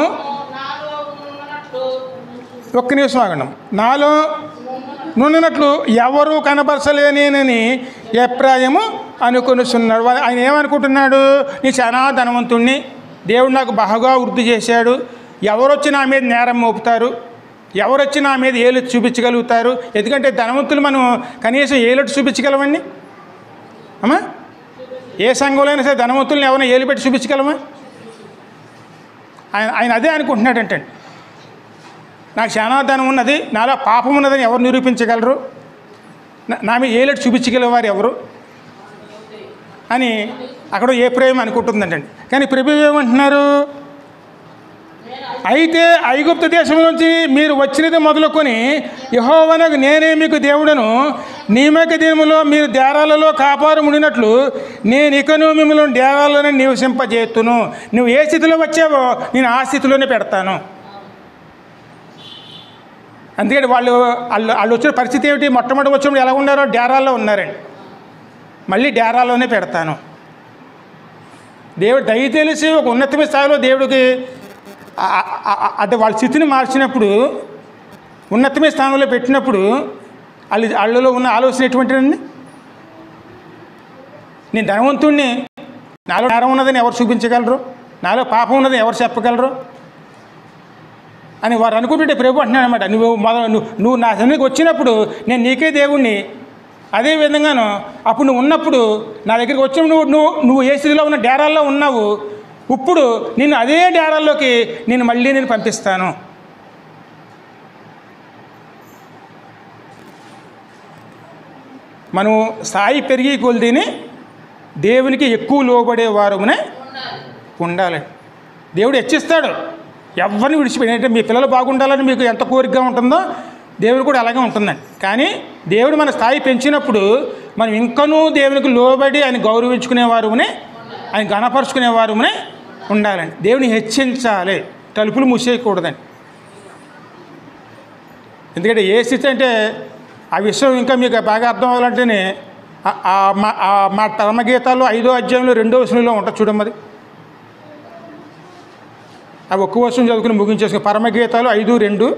Speaker 1: ఒక్క నిమిషం ఆగండి. నాలో నున్నట్లు ఎవరు కనబరచలేనేనని అభిప్రాయము అనుకొనిస్తున్నాడు. ఆయన ఏమనుకుంటున్నాడు? నీ చాలా ధనవంతుణ్ణి, దేవుడు నాకు బాగా వృద్ధి చేశాడు, ఎవరొచ్చి నా మీద నేరం మోపుతారు, ఎవరొచ్చి నా మీద ఏలెత్తి చూపించగలుగుతారు? ఎందుకంటే ధనవంతులు మనం కనీసం ఏలెత్తి చూపించగలమండి అమ్మా? ఏ సంఘంలో అయినా సరే ధనవంతులను ఎవరైనా ఏలు పెట్టి చూపించగలమా? ఆయన అదే అనుకుంటున్నాడంటే, నాకు చాలా ధనం ఉన్నది, నాలో పాపం ఉన్నదని ఎవరు నిరూపించగలరు, నా మీద ఏలెట్టు చూపించగలవారు ఎవరు అని అక్కడ ఏ ప్రేమ అనుకుంటుందండి. కానీ ప్రభువు ఏమంటున్నారు? అయితే ఐగుప్తు దేశం నుంచి మీరు వచ్చినది మొదలుకొని యెహోవానగు నేనే మీకు దేవుడను, నియామక దినములో మీరు డేరాలలో కాపారు ఉండినట్లు నేను ఇకను మిమ్మల్ని డేరాల్లోనే నివసింపజేస్తును. నువ్వు ఏ స్థితిలో వచ్చావో నేను ఆ స్థితిలోనే పెడతాను. అందుకని వాళ్ళు వచ్చిన పరిస్థితి ఏమిటి? మొట్టమొదటి వచ్చినప్పుడు ఎలా ఉన్నారో డేరాల్లో ఉన్నారండి. మళ్ళీ డేరాల్లోనే పెడతాను. దేవుడు దయ తెలిసి ఒక ఉన్నతమైన స్థాయిలో దేవుడికి అంటే వాళ్ళ స్థితిని మార్చినప్పుడు, ఉన్నతమైన స్థానంలో పెట్టినప్పుడు వాళ్ళలో ఉన్న ఆలోచన ఎటువంటిదండి? నేను ధనవంతుణ్ణి, నాలో నేరం ఉన్నదని ఎవరు చూపించగలరు? నాలో పాపం ఉన్నదని ఎవరు చెప్పగలరు? అని వారు అనుకుంటుంటే ప్రభు అంటున్నాడు అనమాట, నువ్వు నా సన్నిధికి వచ్చినప్పుడు నేను నీకే దేవుణ్ణి, అదేవిధంగాను అప్పుడు నువ్వు ఉన్నప్పుడు నా దగ్గరికి వచ్చినప్పుడు నువ్వు ఏ స్థితిలో ఉన్న డేరాల్లో ఉన్నావు, ఇప్పుడు నేను అదే డేరాల్లోకి మళ్ళీ నేను పంపిస్తాను. మనం స్థాయి పెరిగి కొలిదిని దేవునికి ఎక్కువ లోబడే వారునే ఉండాలి. దేవుడు హెచ్చిస్తాడు, ఎవరిని విడిచిపెట్టి. అంటే మీ పిల్లలు బాగుండాలని మీకు ఎంత కోరికగా ఉంటుందో దేవుడు కూడా అలాగే ఉంటుందండి. కానీ దేవుడు మన స్థాయి పెంచినప్పుడు మనం ఇంకనూ దేవునికి లోబడి ఆయన గౌరవించుకునేవారునే, ఆయన గణపరుచుకునేవారునే ఉండాలండి. దేవుని హెచ్చించాలి, తలుపులు మూసేయకూడదండి. ఎందుకంటే ఏ స్థితి అంటే ఆ విషయం ఇంకా మీకు బాగా అర్థం అవ్వాలంటేనే మా పరమగీతాల్లో 5వ అధ్యాయంలో 2వ వచనంలో ఉంటుంది చూడమ్మది. ఆ ఒక్క వచనం చదువుకుని ముగించేసుకుని పరమగీతాలు 5:2.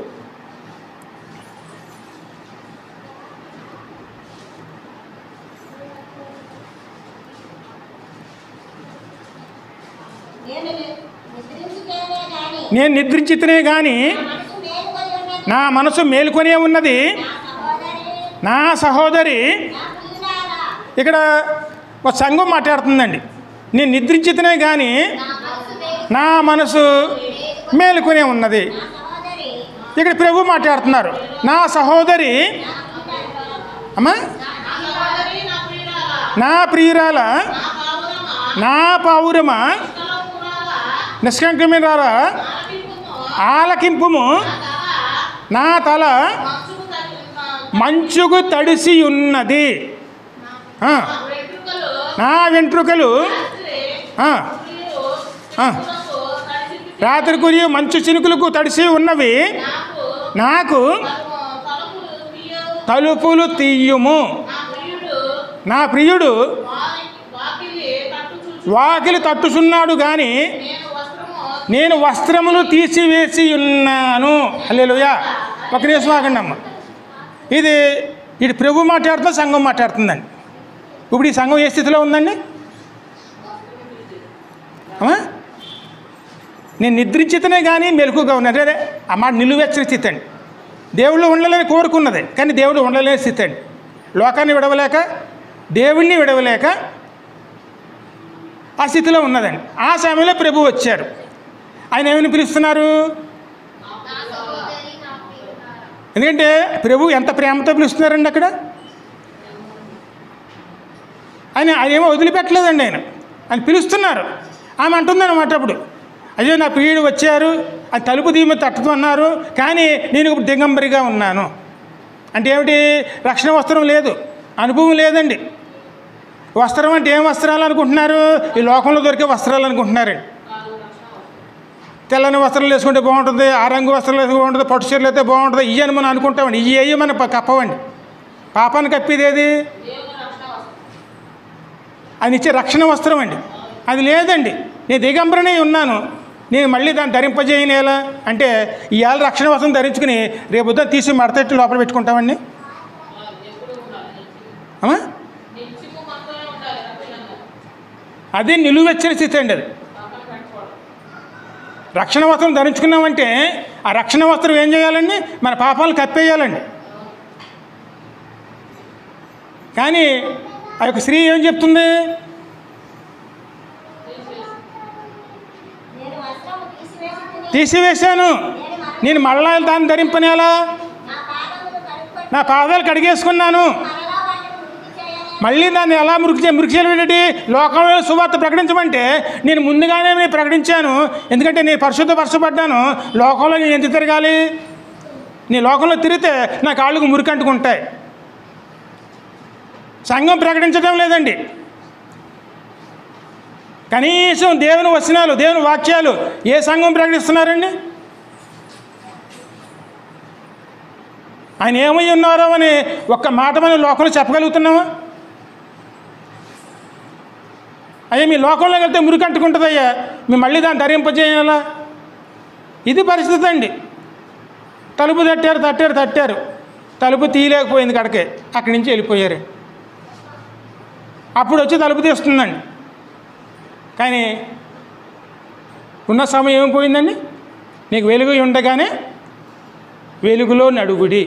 Speaker 1: నేను నిద్రించితేనే కానీ నా మనసు మేలుకొనే ఉన్నది నా సహోదరి. ఇక్కడ ఒక సంఘం మాట్లాడుతుందండి, నేను నిద్రించితేనే కానీ నా మనసు మేలుకొనే ఉన్నది. ఇక్కడ ప్రభు మాట్లాడుతున్నారు, నా సహోదరి అమ్మా, నా ప్రియురాల, నా పౌరమ, నిష్కంకమైన ఆలకింపుము, నా తల మంచుకు తడిసి ఉన్నది, నా వెంట్రుకలు రాత్రి కురియు మంచు చినుకులకు తడిసి ఉన్నవి, నాకు తలుపులు తీయుము. నా ప్రియుడు వాకిలి తట్టుచున్నాడు కానీ నేను వస్త్రములు తీసివేసి ఉన్నాను. హల్లెలూయా. ఒక నిమిషం ఆగండి అమ్మ. ఇది ప్రభు మాట్లాడుతున్నా, సంఘం మాట్లాడుతుందండి. ఇప్పుడు ఈ సంఘం ఏ స్థితిలో ఉందండి అమ్మా? నేను నిద్రించితేనే కానీ మెలకుగా ఉన్నాను. అదే ఆ మాట నిలువెచ్చని స్థితి అండి. దేవుళ్ళు ఉండలేని కోరుకున్నది, కానీ దేవుడు ఉండలేని స్థితి అండి. లోకాన్ని విడవలేక, దేవుణ్ణి విడవలేక ఆ స్థితిలో ఉన్నదండి. ఆ సమయంలో ప్రభు వచ్చారు. ఆయన ఏమని పిలుస్తున్నారు? ఎందుకంటే ప్రభు ఎంత ప్రేమతో పిలుస్తున్నారండి అక్కడ. ఆయన ఏమో వదిలిపెట్టలేదండి, ఆయన పిలుస్తున్నారు. ఆమె అంటుందన్నమాట అప్పుడు, అయ్యో నా ప్రియుడు వచ్చారు, అది తలుపు దీమ తట్టుతున్నారు, కానీ నేను ఇప్పుడు దిగంబరిగా ఉన్నాను. అంటే ఏమిటి? రక్షణ వస్త్రం లేదు, అనుభవం లేదండి. వస్త్రం అంటే ఏం వస్త్రాలు అనుకుంటున్నారు? ఈ లోకంలో దొరికే వస్త్రాలు అనుకుంటున్నారండి. తెల్లని వస్త్రాలు వేసుకుంటే బాగుంటుంది, ఆ రంగు వస్త్రాలు వేసుకుంటే బాగుంటుంది, పట్టు చీరలు అయితే బాగుంటుంది, ఇవి అని మనం అనుకుంటామండి. ఇవి అయ్యి మన కప్పవండి. పాపాన్ని కప్పేది ఏది? ఆయన ఇచ్చే రక్షణ వస్త్రం అండి. అది లేదండి. నేను దిగంబరనే ఉన్నాను, నేను మళ్ళీ దాన్ని ధరింపజేయను ఎలా అంటే, ఇవాళ రక్షణ వస్త్రం ధరించుకుని రేపు ఉదయం తీసి మడతెట్టి లోపల పెట్టుకుంటామండి. అమ్మా, అది నిలువెచ్చని స్థితి అండి. అది రక్షణ వస్త్రం ధరించుకున్నామంటే ఆ రక్షణ వస్త్రం ఏం చేయాలండి? మన పాపాలు కప్పేయాలండి. కానీ ఆ యొక్క స్త్రీ ఏం చెప్తుంది? తీసివేశాను, నేను మళ్ళా దాన్ని ధరింపనేలా? నా పాదాలు కడిగేసుకున్నాను, మళ్ళీ దాన్ని ఎలా మురికి చేయలేంటి? లోకంలో సువార్త ప్రకటించమంటే నేను ముందుగానే ప్రకటించాను, ఎందుకంటే నేను పరిశుద్ధపరచబడ్డాను. లోకంలో నేను ఎంత తిరగాలి? నీ లోకంలో తిరిగితే నా కాళ్ళకు మురికి అంటుకుంటాయి. సంఘం ప్రకటించడం లేదండి. కనీసం దేవుని వచనాలు, దేవుని వాక్యాలు ఏ సంఘం ప్రకటిస్తున్నారండి? ఆయన ఏమై ఉన్నారో అని ఒక్క మాట మనం లోకంలో చెప్పగలుగుతున్నామా? అయ్యా మీ లోకంలోకి వెళ్తే మురికి అంటుకుంటుందయ్యా, మేము మళ్ళీ దాన్ని ధరింపజేయాలా? ఇది పరిస్థితి అండి. తలుపు తట్టారు, తలుపు తీయలేకపోయింది కడకే, అక్కడి నుంచి వెళ్ళిపోయారు. అప్పుడు వచ్చి తలుపు తీస్తుందండి. కానీ ఉన్న సమయం ఏమైపోయిందండి? నీకు వెలుగు ఉండగానే వెలుగులో నడువుడి.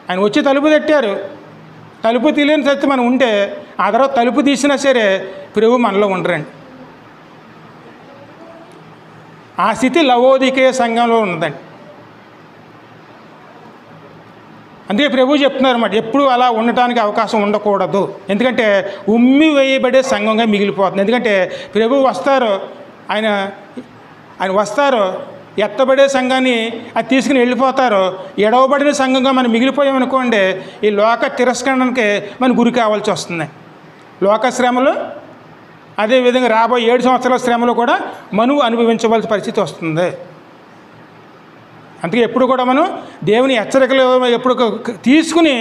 Speaker 1: ఆయన వచ్చి తలుపు తట్టారు. తలుపు తీయలేని సత్యం మనం ఉంటే ఆ తర్వాత తలుపు తీసినా సరే ప్రభు మనలో ఉండరండి. ఆ స్థితి లవోదికేయ సంఘంలో ఉన్నదండి. అందుకే ప్రభు చెప్తున్నారు అన్నమాట, ఎప్పుడు అలా ఉండటానికి అవకాశం ఉండకూడదు. ఎందుకంటే ఉమ్మి వేయబడే సంఘంగా మిగిలిపోతుంది. ఎందుకంటే ప్రభు వస్తారు, ఆయన వస్తారు, ఎత్తబడే సంఘాన్ని అది తీసుకుని వెళ్ళిపోతారు. ఎడవబడిన సంఘంగా మనం మిగిలిపోయామనుకోండి, ఈ లోక తిరస్కరణకి మనం గురి కావాల్సి వస్తుంది. లోక శ్రమలు, అదేవిధంగా రాబోయే 7 సంవత్సరాల శ్రమలు కూడా మనువు అనుభవించవలసిన పరిస్థితి వస్తుంది. అందుకే ఎప్పుడు కూడా మనం దేవుని హెచ్చరికలు ఎప్పుడు తీసుకుని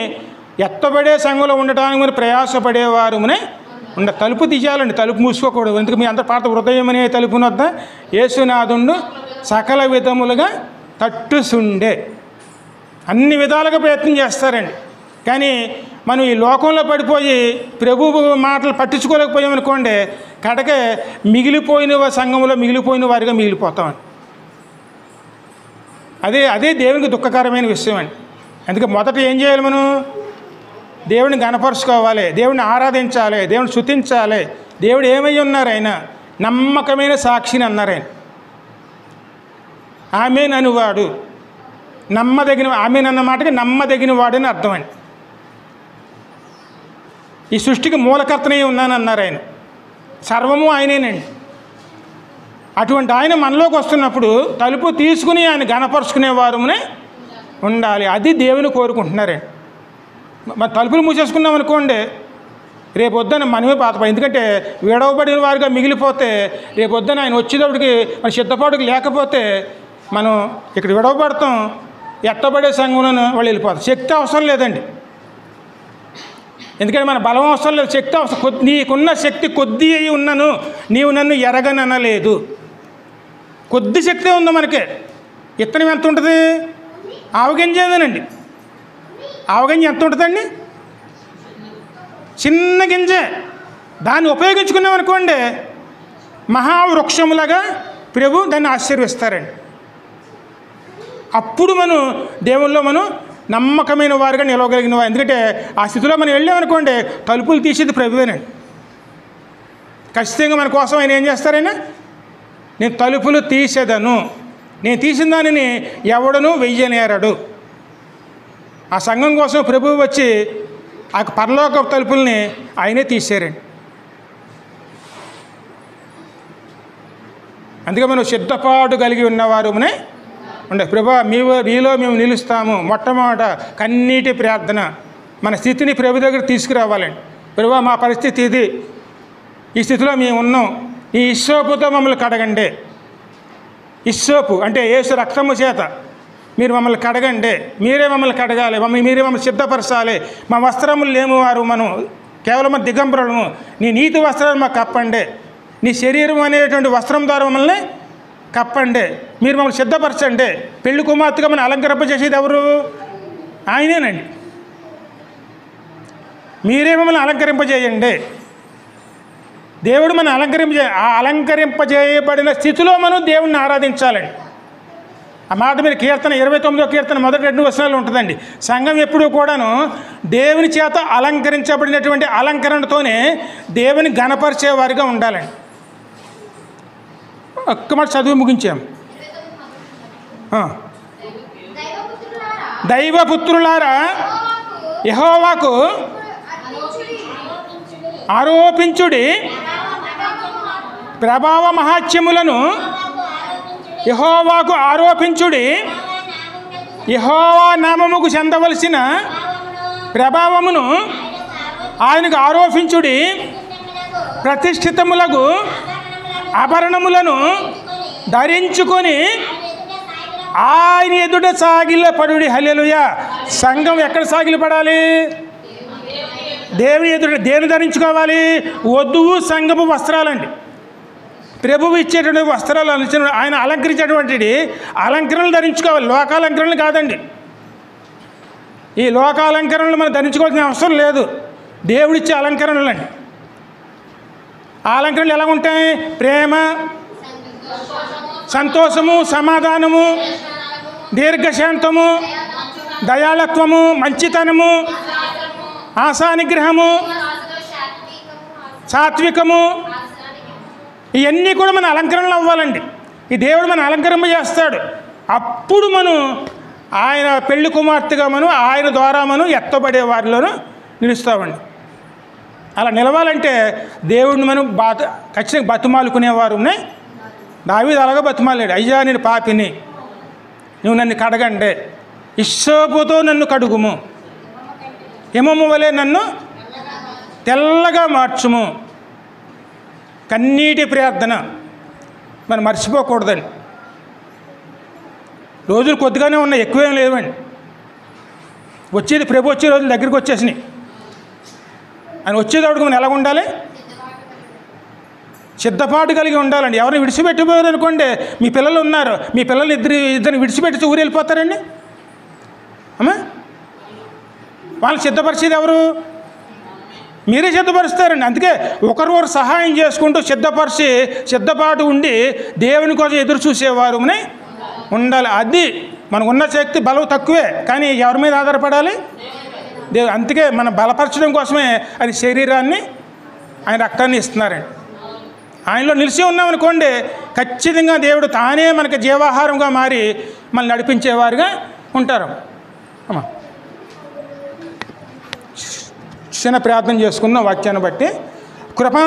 Speaker 1: ఎత్తబడే సంఘంలో ఉండటానికి మరి ప్రయాసపడేవారునే తలుపు తీయాలండి, తలుపు మూసుకోకూడదు. ఎందుకు మీ అందరి పాత హృదయం అనే తలుపుని వద్ద యేసునాథుండు సకల విధములుగా తట్టుసుండే. అన్ని విధాలుగా ప్రయత్నం చేస్తారండి. కానీ మనం ఈ లోకంలో పడిపోయి ప్రభు మాటలు పట్టించుకోలేకపోయామనుకోండి, కడకే మిగిలిపోయిన సంఘంలో మిగిలిపోయిన వారిగా మిగిలిపోతామండి. అదే దేవునికి దుఃఖకరమైన విషయం అండి. అందుకే మొదట ఏం చేయాలి, మనం దేవుడిని గణపరుచుకోవాలి, దేవుడిని ఆరాధించాలి, దేవుడిని స్తుతించాలి. దేవుడు ఏమై ఉన్నారు, ఆయన నమ్మకమైన సాక్షిని అన్నారు. ఆయన ఆమెన్ అనువాడు, నమ్మదగిన, ఆమెన్ అన్న మాటకి నమ్మదగిన వాడు అని అర్థం అండి. ఈ సృష్టికి మూలకర్తనే ఉన్నానన్నారు ఆయన, సర్వము ఆయనేనండి. అటువంటి ఆయన మనలోకి వస్తున్నప్పుడు తలుపు తీసుకుని ఆయన గణపరుచుకునేవారునే ఉండాలి. అది దేవుని కోరుకుంటున్నారండి. మన తలుపులు మూసేసుకున్నాం అనుకోండి, రేపొద్దున మనమే బాధపడి, ఎందుకంటే విడవబడిన వారిగా మిగిలిపోతే రేపొద్దున ఆయన వచ్చేటప్పటికి మన సిద్ధపాటుకి లేకపోతే మనం ఇక్కడ విడవబడతాం, ఎత్తబడే సంఘంలో వాళ్ళు వెళ్ళిపోతాం. శక్తి అవసరం లేదండి, ఎందుకంటే మన బలం అవసరం లేదు, శక్తి అవసరం. నీకున్న శక్తి కొద్ది అయి ఉన్నాను, నీవు నన్ను ఎరగననలేదు. కొద్ది శక్తే ఉందో మనకి. ఇత్తనం ఎంత ఉంటుంది, ఆవగింజ ఏదేనండి. ఆవగింజ ఎంత ఉంటుందండి, చిన్న గింజే. దాన్ని ఉపయోగించుకున్నామనుకోండి, మహావృక్షములాగా ప్రభు దాన్ని ఆశీర్విస్తారండి. అప్పుడు మనం దేవుల్లో మనం నమ్మకమైన వారుగా నిలవగలిగిన వారు. ఎందుకంటే ఆ స్థితిలో మనం వెళ్ళామనుకోండి, తలుపులు తీసేది ప్రభువేనండి. ఖచ్చితంగా మన కోసం ఆయన ఏం చేస్తారైనా, నేను తలుపులు తీసేదను, నేను తీసిన దానిని ఎవడనూ వెయ్యనేరడు. ఆ సంఘం కోసం ప్రభువు వచ్చి ఆ పరలోక తలుపుల్ని ఆయనే తీసారండి. అందుకే మనం సిద్ధపాటు కలిగి ఉన్నవారునే ఉండే. ప్రభా మీలో మేము నిలుస్తాము. మొట్టమొదట కన్నీటి ప్రార్థన, మన స్థితిని ప్రభు దగ్గర తీసుకురావాలండి. ప్రభా మా పరిస్థితి ఇది, ఈ స్థితిలో మేము ఉన్నాం, ఈ ఇస్సోపుతో మమ్మల్ని కడగండి. ఇస్సోపు అంటే యేసు రక్తము చేత మీరు మమ్మల్ని కడగండి, మీరే మమ్మల్ని కడగాలి, మీరే మమ్మల్ని సిద్ధపరచాలి. మా వస్త్రములు లేము వారు, మనం కేవలం దిగంబరులము, నీ నీతి వస్త్రాలు మాకు కప్పండి, నీ శరీరం అనేటువంటి వస్త్రం ద్వారా మమ్మల్ని కప్పండి, మీరు మమ్మల్ని సిద్ధపరచండి. పెళ్లి కుమార్తెగా మనం అలంకరింపజేసేది ఎవరు, ఆయనేనండి. మీరే మమ్మల్ని అలంకరింపజేయండి. దేవుడు మనం అలంకరింపజేయబడిన స్థితిలో మనం దేవుడిని ఆరాధించాలండి. ఆ మాట మీరు కీర్తన 29వ కీర్తన మొదటి 2 వచనాలు ఉంటుందండి. సంఘం ఎప్పుడూ కూడాను దేవుని చేత అలంకరించబడినటువంటి అలంకరణతోనే దేవుని గణపరిచేవారిగా ఉండాలండి. ఒక్క మాట చదువు ముగించాం. దైవపుత్రులారా యెహోవాకు ఆరోపించుడి, ప్రభావ మహాత్మ్యములను యెహోవాకు ఆరోపించుడి. యెహోవా నామముకు చెందవలసిన ప్రభావమును ఆయనకు ఆరోపించుడి. ప్రతిష్ఠితములకు ఆభరణములను ధరించుకొని ఆయన ఎదుట సాగిలపడుడి. హల్లెలూయా. సంఘం ఎక్కడ సాగిలపడాలి, దేవుని ఎదుట. దేని ధరించుకోవాలి, వధువు సంఘపు వస్త్రాలండి. ప్రభువు ఇచ్చేటువంటి వస్త్రాలు ఆయన అలంకరించేటువంటి అలంకరణలు ధరించుకోవాలి, లోకాలంకరణలు కాదండి. ఈ లోకాలంకరణలు మనం ధరించుకోవాల్సిన అవసరం లేదు, దేవుడిచ్చే అలంకరణలు అండి. ఆ అలంకరణలు ఎలా ఉంటాయి, ప్రేమ, సంతోషము, సమాధానము, దీర్ఘశాంతము, దయాళత్వము, మంచితనము, ఆశానిగ్రహము, సాత్వికము, ఇవన్నీ కూడా మన అలంకరణలు అవ్వాలండి. ఈ దేవుడు మన అలంకరణ చేస్తాడు. అప్పుడు మనం ఆయన పెళ్లి కుమార్తెగా మనం ఆయన ద్వారా మనం ఎత్తబడే వారిలోనూ నిలుస్తామండి. అలా నిలవాలంటే దేవుడిని మనం ఖచ్చితంగా బతిమాలుకునేవారు. దావీదు అలాగా బతిమాలాడు, అయ్యా నేను పాపిని, నువ్వు నన్ను కడగండి, ఇస్సోపుతో నన్ను కడుగుము, హిమము వలె నన్ను తెల్లగా మార్చుము. కన్నీటి ప్రార్థన మనం మర్చిపోకూడదండి. రోజులు కొద్దిగానే ఉన్నాయి, ఎక్కువేం లేవండి. వచ్చేది ప్రభు వచ్చే రోజులు దగ్గరికి వచ్చేసినాయి. ఆయన వచ్చేటప్పుడు మనం ఎలా ఉండాలి? సిద్ధపాటు కలిగి ఉండాలండి. ఎవరిని విడిచిపెట్టిపోయారు అనుకోండి, మీ పిల్లలు ఉన్నారు, మీ పిల్లలు ఇద్దరిని విడిచిపెట్టి ఊరు వెళ్ళిపోతారండి. అమ్మా, వాళ్ళని సిద్ధపరిచేది ఎవరు? మీరే సిద్ధపరుస్తారండి. అందుకే ఒకరికొకరు సహాయం చేసుకుంటూ సిద్ధపాటు ఉండి దేవుని కోసం ఎదురు చూసేవారు ఉండాలి. అది మనకున్న శక్తి బలం తక్కువే, కానీ ఎవరి మీద ఆధారపడాలి? దేవుడు. అందుకే మనం బలపరచడం కోసమే ఆయన శరీరాన్ని, ఆయన రక్తాన్ని ఇస్తున్నారండి. ఆయనలో నిలిచి ఉన్నామనుకోండి, ఖచ్చితంగా దేవుడు తానే మనకి జీవాహారంగా మారి మనల్ని నడిపించేవారుగా ఉంటారు. అమ్మా, చిన్న ప్రార్థన చేసుకుందాం వాక్యాన్ని బట్టి. కృపా